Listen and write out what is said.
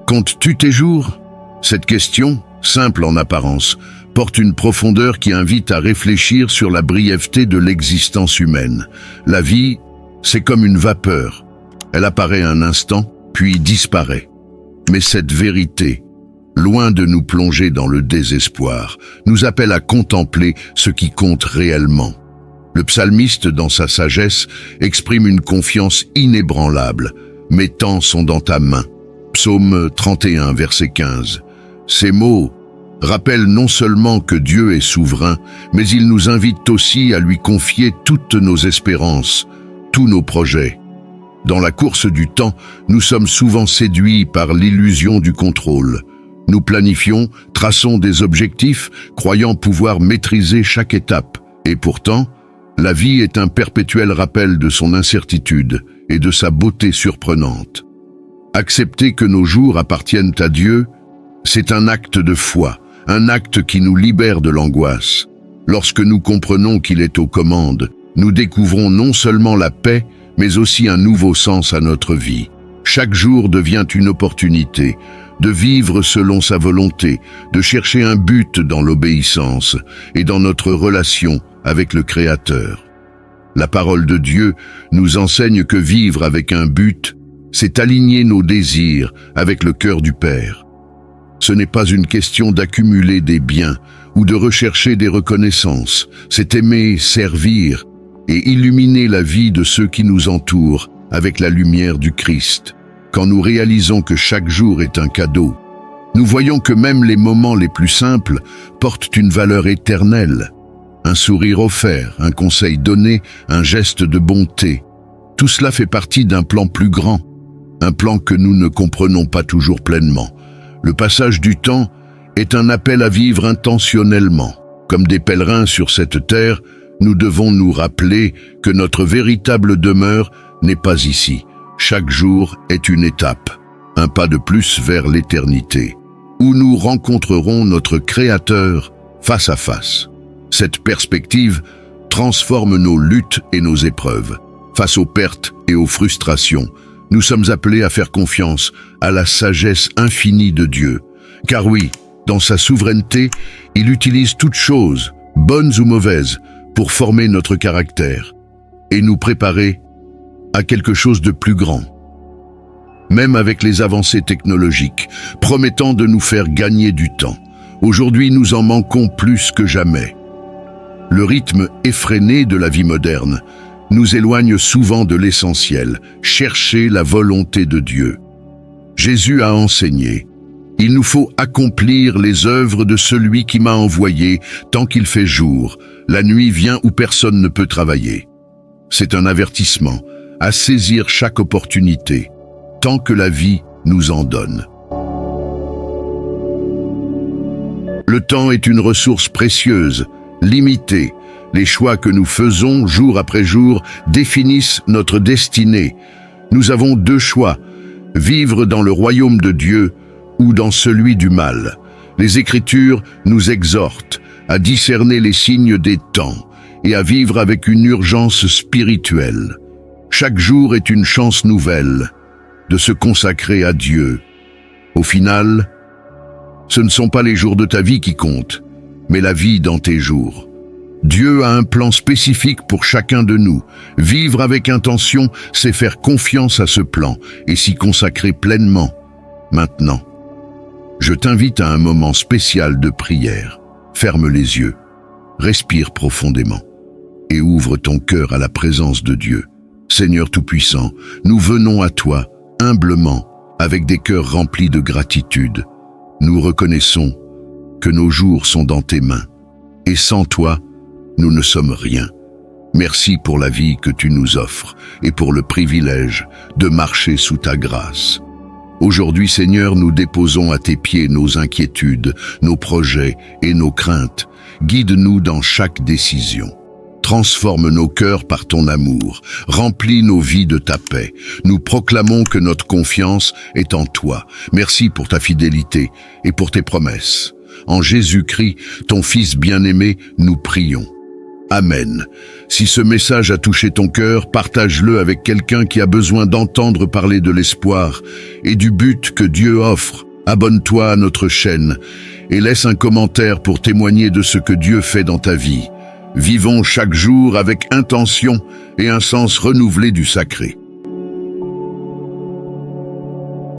Comptes-tu tes jours? Cette question, simple en apparence, porte une profondeur qui invite à réfléchir sur la brièveté de l'existence humaine. La vie, c'est comme une vapeur. Elle apparaît un instant, puis disparaît. Mais cette vérité, loin de nous plonger dans le désespoir, nous appelle à contempler ce qui compte réellement. Le psalmiste, dans sa sagesse, exprime une confiance inébranlable. « Mes temps sont dans ta main ». Psaume 31, verset 15. Ces mots rappellent non seulement que Dieu est souverain, mais ils nous invitent aussi à lui confier toutes nos espérances, tous nos projets. Dans la course du temps, nous sommes souvent séduits par l'illusion du contrôle. Nous planifions, traçons des objectifs, croyant pouvoir maîtriser chaque étape. Et pourtant, la vie est un perpétuel rappel de son incertitude et de sa beauté surprenante. Accepter que nos jours appartiennent à Dieu, c'est un acte de foi, un acte qui nous libère de l'angoisse. Lorsque nous comprenons qu'il est aux commandes, nous découvrons non seulement la paix, mais aussi un nouveau sens à notre vie. Chaque jour devient une opportunité de vivre selon sa volonté, de chercher un but dans l'obéissance et dans notre relation avec le Créateur. La parole de Dieu nous enseigne que vivre avec un but, c'est aligner nos désirs avec le cœur du Père. Ce n'est pas une question d'accumuler des biens ou de rechercher des reconnaissances, c'est aimer, servir et illuminer la vie de ceux qui nous entourent avec la lumière du Christ. Quand nous réalisons que chaque jour est un cadeau, nous voyons que même les moments les plus simples portent une valeur éternelle. Un sourire offert, un conseil donné, un geste de bonté. Tout cela fait partie d'un plan plus grand, un plan que nous ne comprenons pas toujours pleinement. Le passage du temps est un appel à vivre intentionnellement. Comme des pèlerins sur cette terre, nous devons nous rappeler que notre véritable demeure n'est pas ici. Chaque jour est une étape, un pas de plus vers l'éternité, où nous rencontrerons notre Créateur face à face. Cette perspective transforme nos luttes et nos épreuves. Face aux pertes et aux frustrations, nous sommes appelés à faire confiance à la sagesse infinie de Dieu. Car oui, dans sa souveraineté, il utilise toutes choses, bonnes ou mauvaises, pour former notre caractère et nous préparer à quelque chose de plus grand. Même avec les avancées technologiques, promettant de nous faire gagner du temps, aujourd'hui nous en manquons plus que jamais. Le rythme effréné de la vie moderne nous éloigne souvent de l'essentiel, chercher la volonté de Dieu. Jésus a enseigné: il nous faut accomplir les œuvres de celui qui m'a envoyé tant qu'il fait jour. La nuit vient où personne ne peut travailler. C'est un avertissement à saisir chaque opportunité, tant que la vie nous en donne. Le temps est une ressource précieuse, limitée. Les choix que nous faisons jour après jour définissent notre destinée. Nous avons deux choix: vivre dans le royaume de Dieu ou dans celui du mal. Les Écritures nous exhortent à discerner les signes des temps et à vivre avec une urgence spirituelle. Chaque jour est une chance nouvelle de se consacrer à Dieu. Au final, ce ne sont pas les jours de ta vie qui comptent, mais la vie dans tes jours. Dieu a un plan spécifique pour chacun de nous. Vivre avec intention, c'est faire confiance à ce plan et s'y consacrer pleinement. Maintenant, je t'invite à un moment spécial de prière. Ferme les yeux, respire profondément et ouvre ton cœur à la présence de Dieu. Seigneur Tout-Puissant, nous venons à toi, humblement, avec des cœurs remplis de gratitude. Nous reconnaissons que nos jours sont dans tes mains, et sans toi, nous ne sommes rien. Merci pour la vie que tu nous offres et pour le privilège de marcher sous ta grâce. Aujourd'hui, Seigneur, nous déposons à tes pieds nos inquiétudes, nos projets et nos craintes. Guide-nous dans chaque décision. Transforme nos cœurs par ton amour. Remplis nos vies de ta paix. Nous proclamons que notre confiance est en toi. Merci pour ta fidélité et pour tes promesses. En Jésus-Christ, ton Fils bien-aimé, nous prions. Amen. Si ce message a touché ton cœur, partage-le avec quelqu'un qui a besoin d'entendre parler de l'espoir et du but que Dieu offre. Abonne-toi à notre chaîne et laisse un commentaire pour témoigner de ce que Dieu fait dans ta vie. Vivons chaque jour avec intention et un sens renouvelé du sacré.